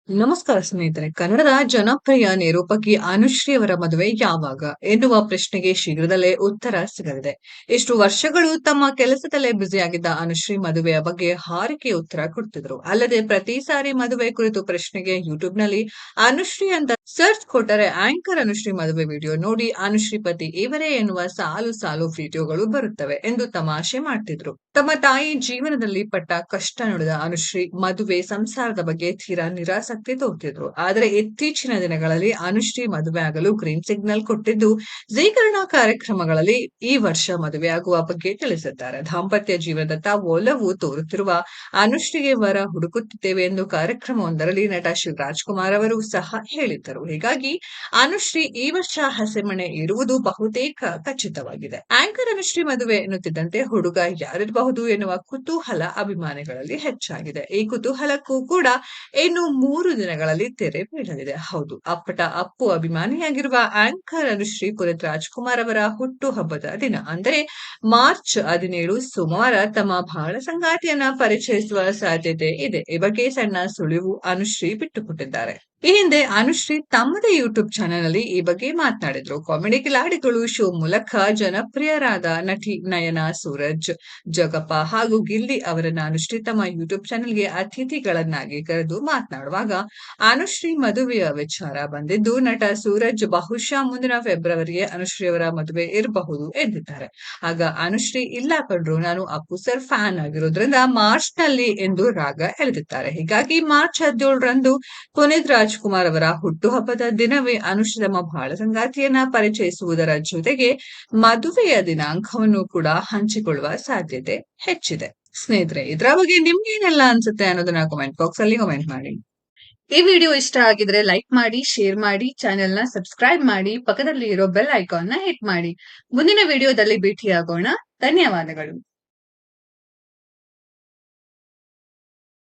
ನಮಸ್ಕಾರ ಸ್ನೇಹಿತರೆ. ಕನ್ನಡದ ಜನಪ್ರಿಯ ನಿರೂಪಕಿ ಅನುಶ್ರೀ ಅವರ ಮದುವೆ ಯಾವಾಗ ಎನ್ನುವ ಪ್ರಶ್ನೆಗೆ ಶೀಘ್ರದಲ್ಲೇ ಉತ್ತರ ಸಿಗಲಿದೆ. ಇಷ್ಟು ವರ್ಷಗಳು ತಮ್ಮ ಕೆಲಸದಲ್ಲೇ ಬ್ಯುಸಿಯಾಗಿದ್ದ ಅನುಶ್ರೀ ಮದುವೆಯ ಬಗ್ಗೆ ಹಾರಿಕೆ ಉತ್ತರ ಕೊಡ್ತಿದ್ರು. ಅಲ್ಲದೆ ಪ್ರತಿ ಸಾರಿ ಮದುವೆ ಕುರಿತು ಪ್ರಶ್ನೆಗೆ ಯೂಟ್ಯೂಬ್ನಲ್ಲಿ ಅನುಶ್ರೀ ಅಂತ ಸರ್ಚ್ ಕೊಟ್ಟರೆ ಆಂಕರ್ ಅನುಶ್ರೀ ಮದುವೆ ವಿಡಿಯೋ ನೋಡಿ ಅನುಶ್ರೀ ಪತಿ ಇವರೇ ಎನ್ನುವ ಸಾಲು ಸಾಲು ವಿಡಿಯೋಗಳು ಬರುತ್ತವೆ ಎಂದು ತಮಾಷೆ ಮಾಡ್ತಿದ್ರು. ತಮ್ಮ ತಾಯಿ ಜೀವನದಲ್ಲಿ ಪಟ್ಟ ಕಷ್ಟ ನೋಡಿದ ಅನುಶ್ರೀ ಮದುವೆ ಸಂಸಾರದ ಬಗ್ಗೆ ತೀರಾ ನಿರಾಸಕ್ತಿ ತೋರ್ತಿದ್ರು. ಆದರೆ ಇತ್ತೀಚಿನ ದಿನಗಳಲ್ಲಿ ಅನುಶ್ರೀ ಮದುವೆ ಆಗಲು ಗ್ರೀನ್ ಸಿಗ್ನಲ್ ಕೊಟ್ಟಿದ್ದು ಜೀ ಕನ್ನಡ ಕಾರ್ಯಕ್ರಮಗಳಲ್ಲಿ ಈ ವರ್ಷ ಮದುವೆಯಾಗುವ ಬಗ್ಗೆ ತಿಳಿಸಿದ್ದಾರೆ. ದಾಂಪತ್ಯ ಜೀವನದತ್ತ ಒಲವು ತೋರುತ್ತಿರುವ ಅನುಶ್ರೀಗೆ ವರ ಹುಡುಕುತ್ತಿದ್ದೇವೆ ಎಂದು ಕಾರ್ಯಕ್ರಮವೊಂದರಲ್ಲಿ ನಟ ಶಿವರಾಜ್‌ಕುಮಾರ್ ಅವರು ಸಹ ಹೇಳಿದ್ದರು. ಹೀಗಾಗಿ ಅನುಶ್ರೀ ಈ ವರ್ಷ ಹಸೆಮಣೆ ಏರುವುದು ಬಹುತೇಕ ಖಚಿತವಾಗಿದೆ. ಆಂಕರ್ ಅನುಶ್ರೀ ಮದುವೆ ಎನ್ನುತ್ತಿದ್ದಂತೆ ಹುಡುಗ ಯಾರಿರಬಹುದು ಎನ್ನುವ ಕುತೂಹಲ ಅಭಿಮಾನಿಗಳಲ್ಲಿ ಹೆಚ್ಚಾಗಿದೆ. ಈ ಕುತೂಹಲಕ್ಕೂ ಕೂಡ ಇನ್ನು 3 ದಿನಗಳಲ್ಲಿ ತೆರೆ ಬೀಳಲಿದೆ. ಹೌದು, ಅಪ್ಪಟ ಅಪ್ಪು ಅಭಿಮಾನಿಯಾಗಿರುವ ಆಂಕರ್ ಅನುಶ್ರೀ ಪುನೀತ್ ರಾಜ್‌ಕುಮಾರ್ ಅವರ ಹುಟ್ಟು ಹಬ್ಬದ ದಿನ ಅಂದರೆ ಮಾರ್ಚ್ 17 ಸೋಮವಾರ ತಮ್ಮ ಬಾಳ ಸಂಗಾತಿಯನ್ನ ಪರಿಚಯಿಸುವ ಸಾಧ್ಯತೆ ಇದೆ. ಈ ಬಗ್ಗೆ ಸಣ್ಣ ಸುಳಿವು ಅನುಶ್ರೀ ಬಿಟ್ಟುಕೊಟ್ಟಿದ್ದಾರೆ. ಈ ಹಿಂದೆ ಅನುಶ್ರೀ ತಮ್ಮದೇ ಯೂಟ್ಯೂಬ್ ಚಾನೆಲ್‌ನಲ್ಲಿ ಈ ಬಗ್ಗೆ ಮಾತನಾಡಿದ್ರು. ಕಾಮಿಡಿ ಕಿಲಾಡಿಗಳು ಶೋ ಮೂಲಕ ಜನಪ್ರಿಯರಾದ ನಟಿ ನಯನಾ, ಸೂರಜ್, ಜಗಪ್ಪ ಹಾಗೂ ಗಿಲ್ಲಿ ಅವರನ್ನ ಅನುಶ್ರೀ ತಮ್ಮ ಯೂಟ್ಯೂಬ್ ಚಾನೆಲ್‌ಗೆ ಅತಿಥಿಗಳನ್ನಾಗಿ ಕರೆದು ಮಾತನಾಡುವಾಗ ಅನುಶ್ರೀ ಮದುವೆಯ ವಿಚಾರ ಬಂದಿದ್ದು ನಟ ಸೂರಜ್ ಬಹುಶಃ ಮುಂದಿನ ಫೆಬ್ರವರಿಗೆ ಅನುಶ್ರೀ ಅವರ ಮದುವೆ ಇರಬಹುದು ಎಂದಿದ್ದಾರೆ. ಆಗ ಅನುಶ್ರೀ ಇಲ್ಲ ಕಣ್ರು, ನಾನು ಅಪ್ಪು ಸರ್ ಫ್ಯಾನ್ ಆಗಿರೋದ್ರಿಂದ ಮಾರ್ಚ್‌ನಲ್ಲಿ ಎಂದು ರಾಗ ಎಳೆದಿದ್ದಾರೆ. ಹೀಗಾಗಿ ಮಾರ್ಚ್ 17ರಂದು ಪುನೀತ್ ರಾಜ್‌ಕುಮಾರ್ ಅವರ ಹುಟ್ಟುಹಬ್ಬದ ದಿನವೇ ಅನುಶ್ರೀ ತಮ್ಮ ಬಾಳ ಸಂಗಾತಿಯನ್ನ ಪರಿಚಯಿಸುವುದರ ಜೊತೆಗೆ ಮದುವೆಯ ದಿನಾಂಕವನ್ನು ಕೂಡ ಹಂಚಿಕೊಳ್ಳುವ ಸಾಧ್ಯತೆ ಹೆಚ್ಚಿದೆ. ಸ್ನೇಹಿತರೆ, ಇದರ ಬಗ್ಗೆ ನಿಮ್ಗೇನೆಲ್ಲ ಅನ್ಸುತ್ತೆ ಅನ್ನೋದನ್ನ ಕಾಮೆಂಟ್ ಬಾಕ್ಸ್ ಅಲ್ಲಿ ಕಾಮೆಂಟ್ ಮಾಡಿ. ಈ ವಿಡಿಯೋ ಇಷ್ಟ ಆಗಿದ್ರೆ ಲೈಕ್ ಮಾಡಿ, ಶೇರ್ ಮಾಡಿ, ಚಾನೆಲ್ ನ ಸಬ್ಸ್ಕ್ರೈಬ್ ಮಾಡಿ, ಪಕ್ಕದಲ್ಲಿ ಇರೋ ಬೆಲ್ ಐಕಾನ್ ನ ಹಿಟ್ ಮಾಡಿ. ಮುಂದಿನ ವಿಡಿಯೋದಲ್ಲಿ ಭೇಟಿಯಾಗೋಣ. ಧನ್ಯವಾದಗಳು.